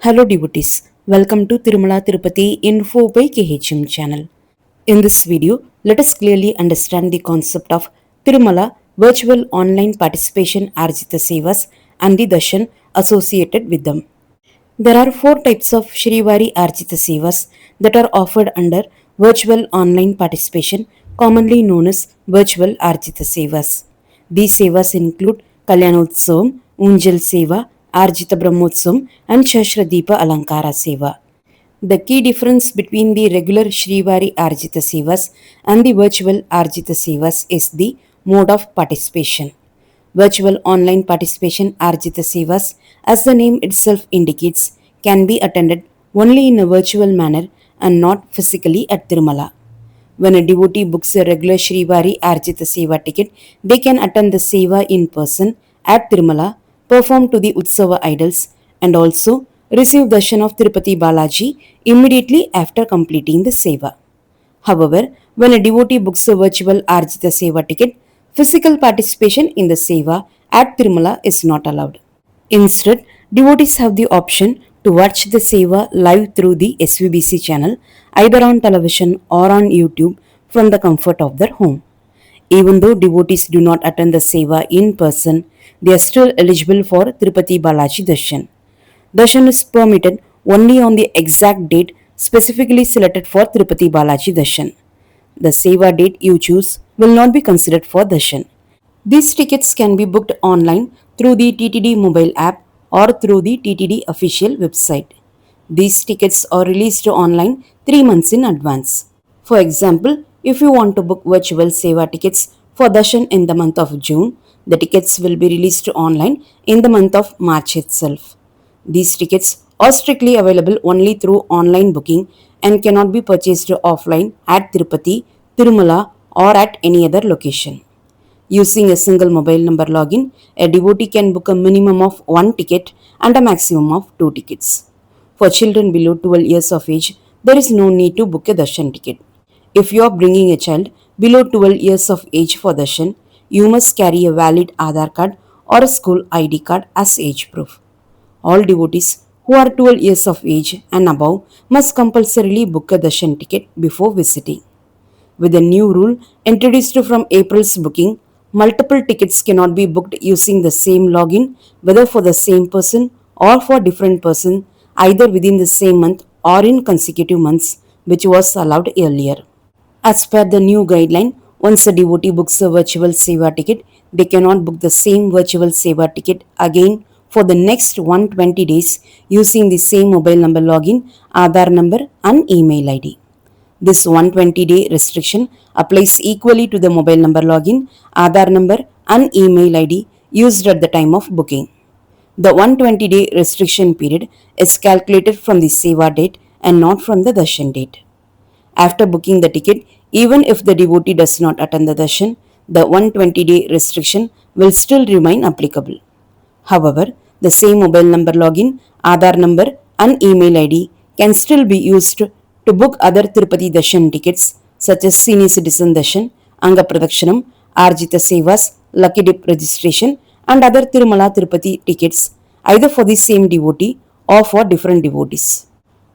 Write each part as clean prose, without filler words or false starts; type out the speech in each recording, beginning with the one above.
Hello devotees, welcome to Tirumala Tirupati Info by KHM channel. In this video, let us clearly understand the concept of Tirumala virtual online participation Arjitha Sevas and the Darshan associated with them. There are four types of Shrivari Arjitha Sevas that are offered under virtual online participation, commonly known as virtual Arjitha Sevas. These Sevas include Kalyanotsavam, Unjal Seva, Arjita Brahmotsavam, and Shashradeepa Alankara Seva. The key difference between the regular Shrivari Arjita Sevas and the virtual Arjita Sevas is the mode of participation. Virtual online participation Arjita Sevas, as the name itself indicates, can be attended only in a virtual manner and not physically at Tirumala. When a devotee books a regular Shrivari Arjita Seva ticket, they can attend the Seva in person at Tirumala, perform to the Utsava idols, and also receive Darshan of Tirupati Balaji immediately after completing the Seva. However, when a devotee books a virtual Arjita Seva ticket, physical participation in the Seva at Tirumala is not allowed. Instead, devotees have the option to watch the Seva live through the SVBC channel, either on television or on YouTube from the comfort of their home. Even though devotees do not attend the Seva in person, they are still eligible for Tirupati Balaji Darshan. Darshan is permitted only on the exact date specifically selected for Tirupati Balaji Darshan. The Seva date you choose will not be considered for Darshan. These tickets can be booked online through the TTD mobile app or through the TTD official website. These tickets are released online 3 months in advance. For example, if you want to book virtual Seva tickets for Darshan in the month of June, the tickets will be released online in the month of March itself. These tickets are strictly available only through online booking and cannot be purchased offline at Tirupati, Tirumala, or at any other location. Using a single mobile number login, a devotee can book a minimum of 1 ticket and a maximum of 2 tickets. For children below 12 years of age, there is no need to book a Darshan ticket. If you are bringing a child below 12 years of age for Darshan, you must carry a valid Aadhaar card or a school ID card as age proof. All devotees who are 12 years of age and above must compulsorily book a Darshan ticket before visiting. With a new rule introduced from April's booking, multiple tickets cannot be booked using the same login, whether for the same person or for different person, either within the same month or in consecutive months, which was allowed earlier. As per the new guideline, once a devotee books a virtual Seva ticket, they cannot book the same virtual Seva ticket again for the next 120 days using the same mobile number login, Aadhaar number and email ID. This 120-day restriction applies equally to the mobile number login, Aadhaar number and email ID used at the time of booking. The 120-day restriction period is calculated from the Seva date and not from the Darshan date. After booking the ticket, even if the devotee does not attend the Darshan, the 120-day restriction will still remain applicable. However, the same mobile number login, Aadhaar number and email ID can still be used to book other Tirupati Darshan tickets such as Senior Citizen Darshan, Anga Pradakshanam, Arjita Sevas, Lucky Dip registration and other Tirumala Tirupati tickets either for the same devotee or for different devotees.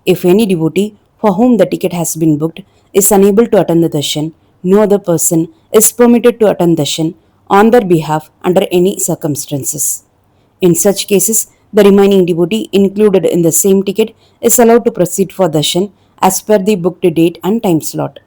If any devotee for whom the ticket has been booked is unable to attend the Darshan, no other person is permitted to attend Darshan on their behalf under any circumstances. In such cases, the remaining devotee included in the same ticket is allowed to proceed for Darshan as per the booked date and time slot.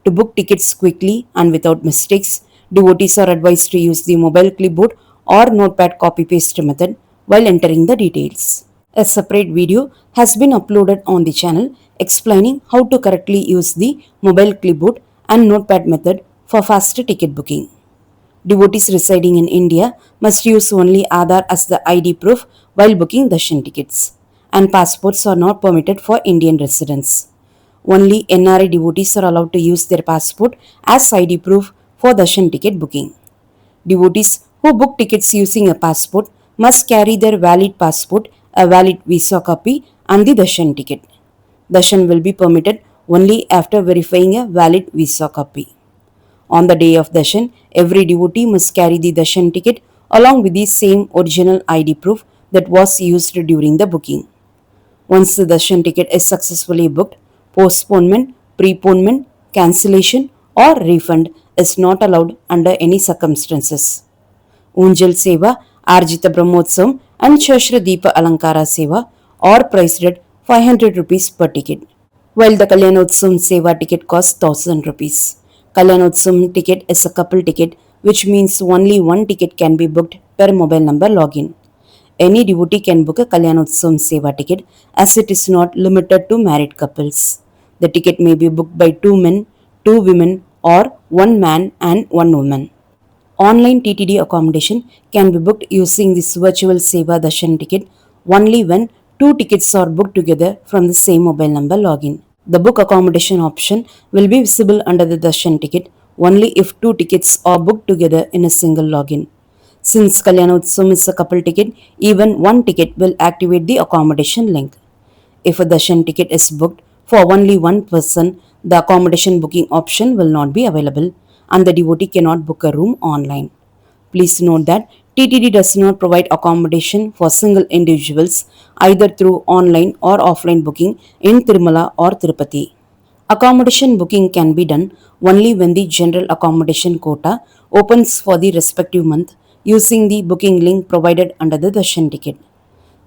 To book tickets quickly and without mistakes, devotees are advised to use the mobile clipboard or notepad copy-paste method while entering the details. A separate video has been uploaded on the channel explaining how to correctly use the mobile clipboard and notepad method for faster ticket booking. Devotees residing in India must use only Aadhaar as the ID proof while booking Darshan tickets, and passports are not permitted for Indian residents. Only NRI devotees are allowed to use their passport as ID proof for Darshan ticket booking. Devotees who book tickets using a passport must carry their valid passport, a valid visa copy, and the Darshan ticket. Darshan will be permitted only after verifying a valid visa copy. On the day of Darshan, every devotee must carry the Darshan ticket along with the same original ID proof that was used during the booking. Once the darshan ticket is successfully booked, postponement, preponement, cancellation, or refund is not allowed under any circumstances. Unjal Seva, Arjitha Brahmotsavam, and Shashra Deepa Alankara Seva are priced at 500 rupees per ticket, while the Kalyanotsavam Seva ticket costs 1000 rupees. Kalyanotsavam ticket is a couple ticket, which means only one ticket can be booked per mobile number login. Any devotee can book a Kalyanotsavam Seva ticket as it is not limited to married couples. The ticket may be booked by two men, two women, or one man and one woman. Online TTD accommodation can be booked using this virtual Seva Darshan ticket only when two tickets are booked together from the same mobile number login. The book accommodation option will be visible under the Darshan ticket only if two tickets are booked together in a single login. Since Kalyanotsavam is a couple ticket, even one ticket will activate the accommodation link. If a darshan ticket is booked for only one person, the accommodation booking option will not be available and the devotee cannot book a room online. Please note that TTD does not provide accommodation for single individuals either through online or offline booking in Tirumala or Tirupati. Accommodation booking can be done only when the general accommodation quota opens for the respective month using the booking link provided under the darshan ticket.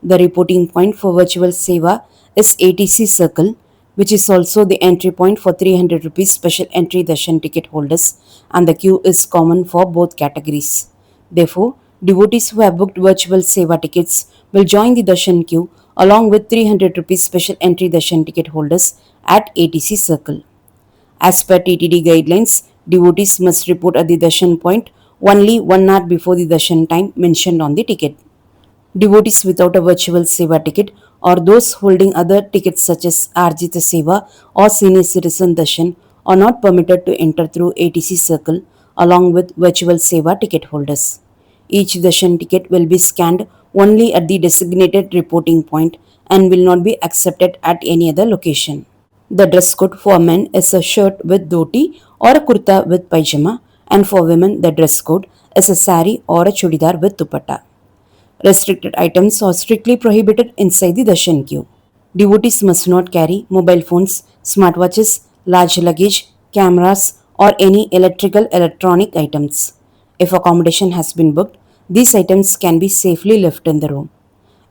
The reporting point for virtual Seva is ATC Circle, which is also the entry point for 300 rupees special entry darshan ticket holders, and the queue is common for both categories. Therefore, devotees who have booked virtual Seva tickets will join the darshan queue along with 300 rupees special entry darshan ticket holders at ATC Circle. As per TTD guidelines, devotees must report at the darshan point only 1 hour before the darshan time mentioned on the ticket. Devotees without a virtual Seva ticket or those holding other tickets such as Arjitha Seva or Senior Citizen Darshan are not permitted to enter through ATC Circle along with virtual Seva ticket holders. Each Darshan ticket will be scanned only at the designated reporting point and will not be accepted at any other location. The dress code for men is a shirt with dhoti or a kurta with pajama, and for women the dress code is a sari or a chudidar with dupatta. Restricted items are strictly prohibited inside the darshan queue. Devotees must not carry mobile phones, smartwatches, large luggage, cameras, or any electrical electronic items. If accommodation has been booked, these items can be safely left in the room.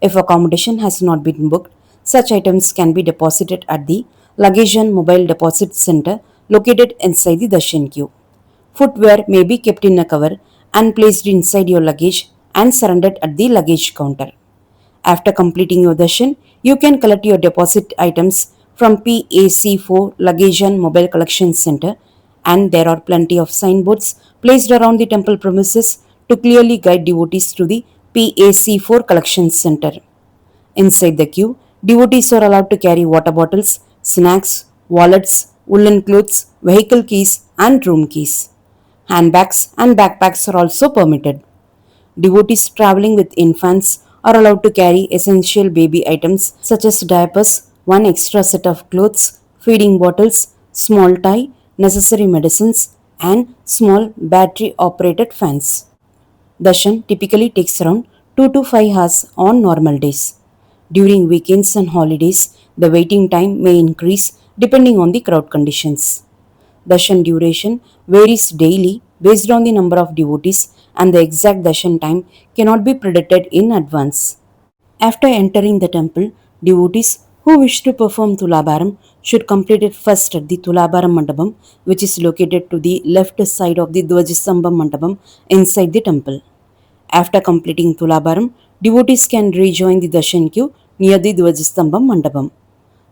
If accommodation has not been booked, such items can be deposited at the Luggage and Mobile Deposit Center located inside the darshan queue. Footwear may be kept in a cover and placed inside your luggage and surrendered at the luggage counter. After completing your darshan, you can collect your deposit items from PAC4 Luggage and Mobile Collection Center, and there are plenty of signboards placed around the temple premises to clearly guide devotees to the PAC4 Collection Center. Inside the queue, devotees are allowed to carry water bottles, snacks, wallets, woolen clothes, vehicle keys, and room keys. Handbags and backpacks are also permitted. Devotees traveling with infants are allowed to carry essential baby items such as diapers, one extra set of clothes, feeding bottles, small tie, necessary medicines, and small battery operated fans. Darshan typically takes around 2 to 5 hours on normal days. During weekends and holidays, the waiting time may increase depending on the crowd conditions. Darshan duration varies daily based on the number of devotees, and the exact darshan time cannot be predicted in advance. After entering the temple, devotees who wish to perform Tulabaram should complete it first at the Tulabaram Mandapam, which is located to the left side of the Dvajastambha Mandapam inside the temple. After completing Tulabaram, devotees can rejoin the darshan queue near the Dvajastambha Mandapam.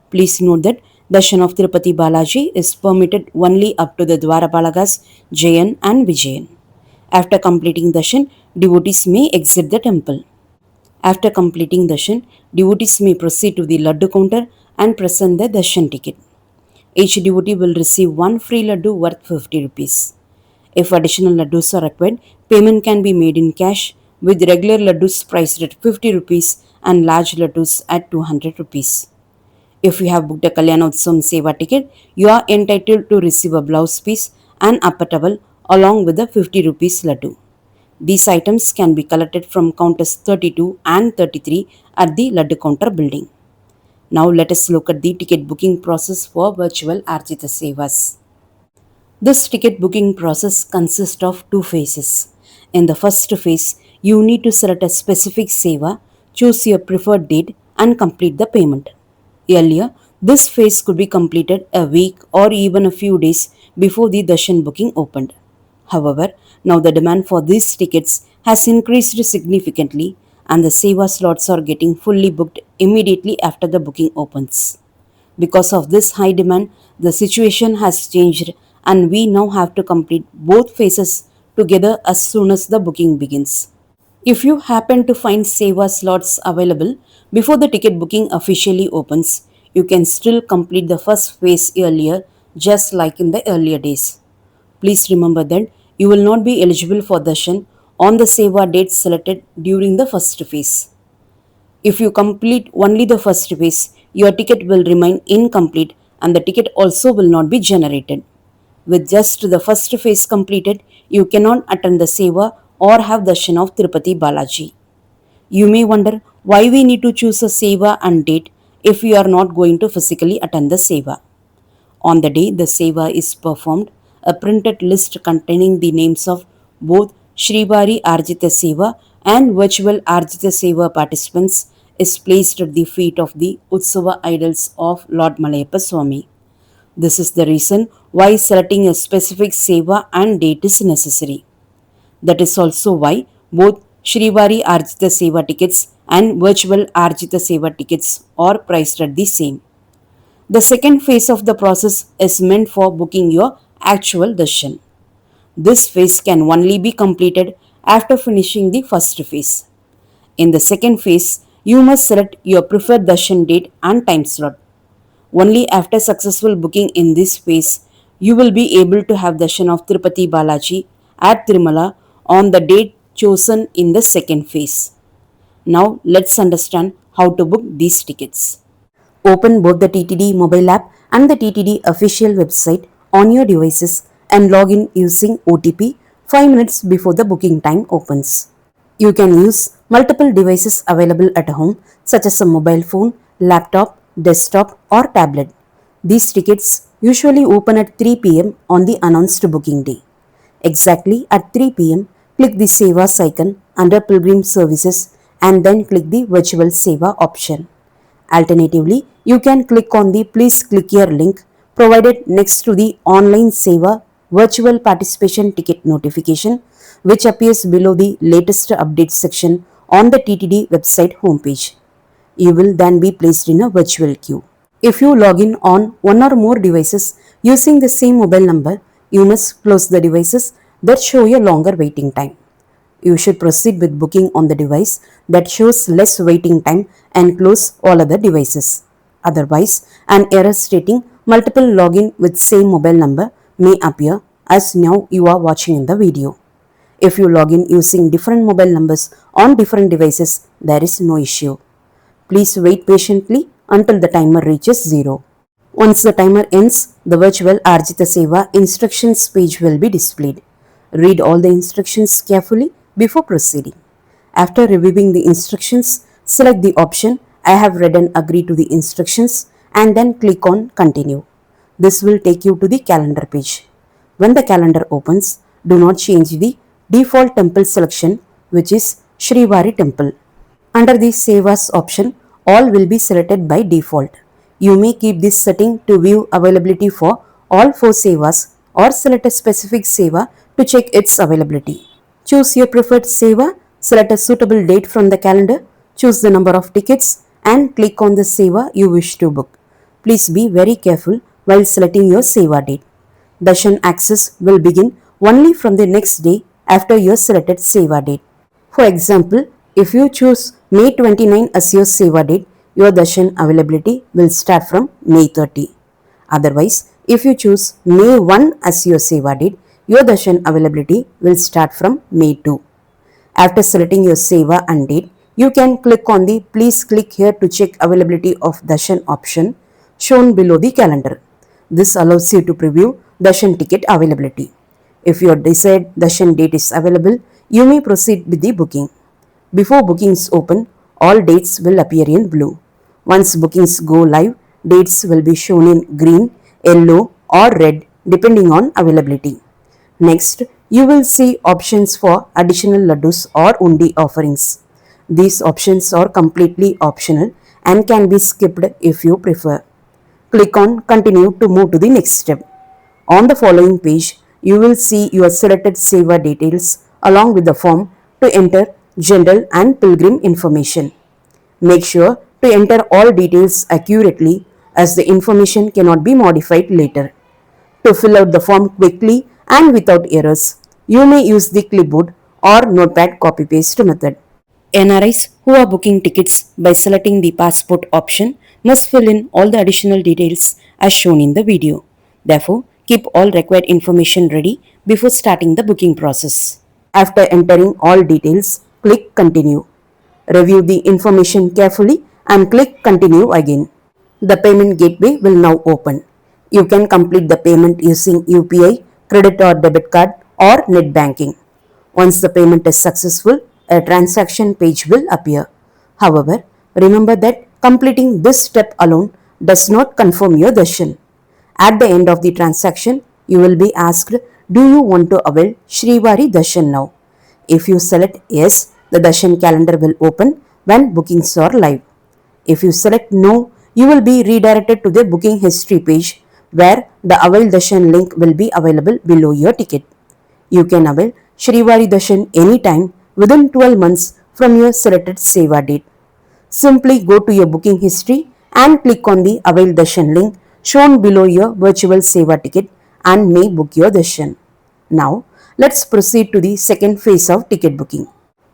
Please note that Darshan of Tirupati Balaji is permitted only up to the Dwarapalagas, Jayan and Vijayan. After completing darshan, devotees may exit the temple. After completing darshan, devotees may proceed to the laddu counter and present the darshan ticket. Each devotee will receive one free laddu worth 50 rupees. If additional laddus are required, payment can be made in cash, with regular laddus priced at 50 rupees and large laddus at 200 rupees. If you have booked a Kalyanotsavam Seva ticket, you are entitled to receive a blouse piece and upper towel along with the 50 rupees laddu. These items can be collected from counters 32 and 33 at the laddu counter building. Now let us look at the ticket booking process for virtual Arjitha Sevas. This ticket booking process consists of two phases. In the first phase, you need to select a specific Seva, choose your preferred date, and complete the payment. Earlier, this phase could be completed a week or even a few days before the Darshan booking opened. However, now the demand for these tickets has increased significantly and the Seva slots are getting fully booked immediately after the booking opens. Because of this high demand, the situation has changed and we now have to complete both phases together as soon as the booking begins. If you happen to find Seva slots available before the ticket booking officially opens, you can still complete the first phase earlier, just like in the earlier days. Please remember that you will not be eligible for darshan on the Seva date selected during the first phase. If you complete only the first phase, your ticket will remain incomplete and the ticket also will not be generated. With just the first phase completed, you cannot attend the Seva or have darshan of Tirupati Balaji. You may wonder why we need to choose a Seva and date if we are not going to physically attend the Seva. On the day the Seva is performed, a printed list containing the names of both Srivari Arjitha Seva and virtual Arjitha Seva participants is placed at the feet of the Utsava idols of Lord Malayappa Swami. This is the reason why selecting a specific Seva and date is necessary. That is also why both Srivari Arjitha Seva tickets and virtual Arjitha Seva tickets are priced at the same. The second phase of the process is meant for booking your actual darshan. This phase can only be completed after finishing the first phase. In the second phase, you must select your preferred darshan date and time slot. Only after successful booking in this phase, you will be able to have darshan of Tirupati Balaji at Tirumala on the date chosen in the second phase. Now let's understand how to book these tickets. Open both the TTD mobile app and the TTD official website on your devices and log in using OTP 5 minutes before the booking time opens. You can use multiple devices available at home such as a mobile phone, laptop, desktop or tablet. These tickets usually open at 3 pm on the announced booking day. Exactly at 3 pm, click the Seva icon under Pilgrim Services and then click the Virtual Seva option. Alternatively, you can click on the Please click here link provided next to the Online Seva Virtual Participation Ticket notification, which appears below the latest update section on the TTD website homepage. You will then be placed in a virtual queue. If you log in on one or more devices using the same mobile number, you must close the devices that show a longer waiting time. You should proceed with booking on the device that shows less waiting time and close all other devices. Otherwise, an error stating multiple login with same mobile number may appear as now you are watching in the video. If you log in using different mobile numbers on different devices, there is no issue. Please wait patiently until the timer reaches 0. Once the timer ends, the virtual Arjitha Seva instructions page will be displayed. Read all the instructions carefully before proceeding. After reviewing the instructions, select the option I have read and agree to the instructions and then click on Continue. This will take you to the calendar page. When the calendar opens, do not change the default temple selection, which is Srivari Temple. Under the Sevas option, all will be selected by default. You may keep this setting to view availability for all 4 Sevas or select a specific Seva to check its availability. Choose your preferred Seva, select a suitable date from the calendar, choose the number of tickets and click on the Seva you wish to book. Please be very careful while selecting your Seva date. Darshan access will begin only from the next day after your selected Seva date. For example, if you choose May 29 as your Seva date, your darshan availability will start from May 30. Otherwise, if you choose May 1 as your Seva date, your darshan availability will start from May 2. After selecting your Seva and date, you can click on the Please click here to check availability of darshan option shown below the calendar. This allows you to preview darshan ticket availability. If your desired darshan date is available, you may proceed with the booking. Before bookings open, all dates will appear in blue. Once bookings go live, dates will be shown in green, yellow or red depending on availability. Next, you will see options for additional laddus or undi offerings. These options are completely optional and can be skipped if you prefer. Click on Continue to move to the next step. On the following page, you will see your selected Seva details along with the form to enter general and pilgrim information. Make sure to enter all details accurately as the information cannot be modified later. To fill out the form quickly and without errors, you may use the clipboard or notepad copy paste method. NRIs who are booking tickets by selecting the passport option must fill in all the additional details as shown in the video. Therefore, keep all required information ready before starting the booking process. After entering all details, click Continue. Review the information carefully and click Continue again. The payment gateway will now open. You can complete the payment using UPI, credit or debit card or net banking. Once the payment is successful, a transaction page will appear. However, remember that completing this step alone does not confirm your darshan. At the end of the transaction, you will be asked, do you want to avail Shrivari Darshan now? If you select yes, the darshan calendar will open when bookings are live. If you select no, you will be redirected to the booking history page where the Avail Darshan link will be available below your ticket. You can avail Shrivari Darshan anytime within 12 months from your selected Seva date. Simply go to your booking history and click on the Avail Darshan link shown below your virtual Seva ticket and may book your darshan. Now, let's proceed to the second phase of ticket booking.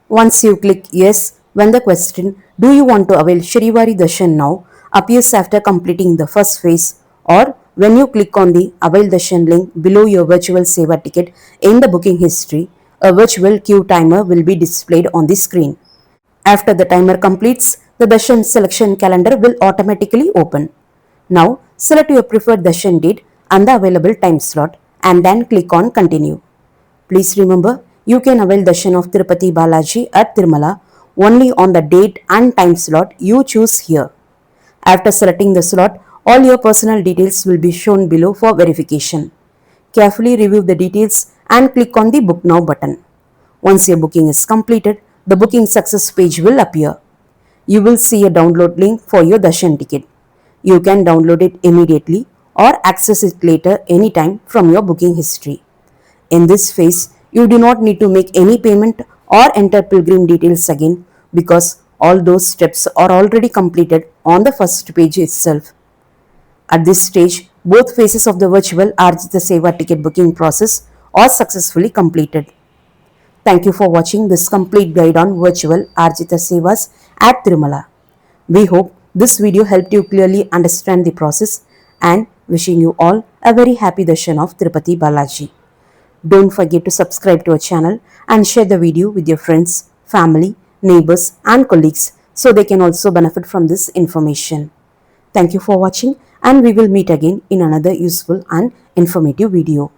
Once you click yes when the question, do you want to avail Shrivari Darshan now, appears after completing the first phase, or when you click on the Avail Darshan link below your virtual Seva ticket in the booking history, a virtual queue timer will be displayed on the screen. After the timer completes, the darshan selection calendar will automatically open. Now, select your preferred darshan date and the available time slot and then click on Continue. Please remember, you can avail Darshan of Tirupati Balaji at Tirumala only on the date and time slot you choose here. After selecting the slot, all your personal details will be shown below for verification. Carefully review the details and click on the Book Now button. Once your booking is completed, the booking success page will appear. You will see a download link for your darshan ticket. You can download it immediately or access it later anytime from your booking history. In this phase, you do not need to make any payment or enter pilgrim details again because all those steps are already completed on the first page itself. At this stage, both phases of the virtual Arjitha Seva ticket booking process are successfully completed. Thank you for watching this complete guide on virtual Arjitha Sevas at Tirumala. We hope this video helped you clearly understand the process and wishing you all a very happy darshan of Tirupati Balaji. Don't forget to subscribe to our channel and share the video with your friends, family, neighbors and colleagues so they can also benefit from this information. Thank you for watching and we will meet again in another useful and informative video.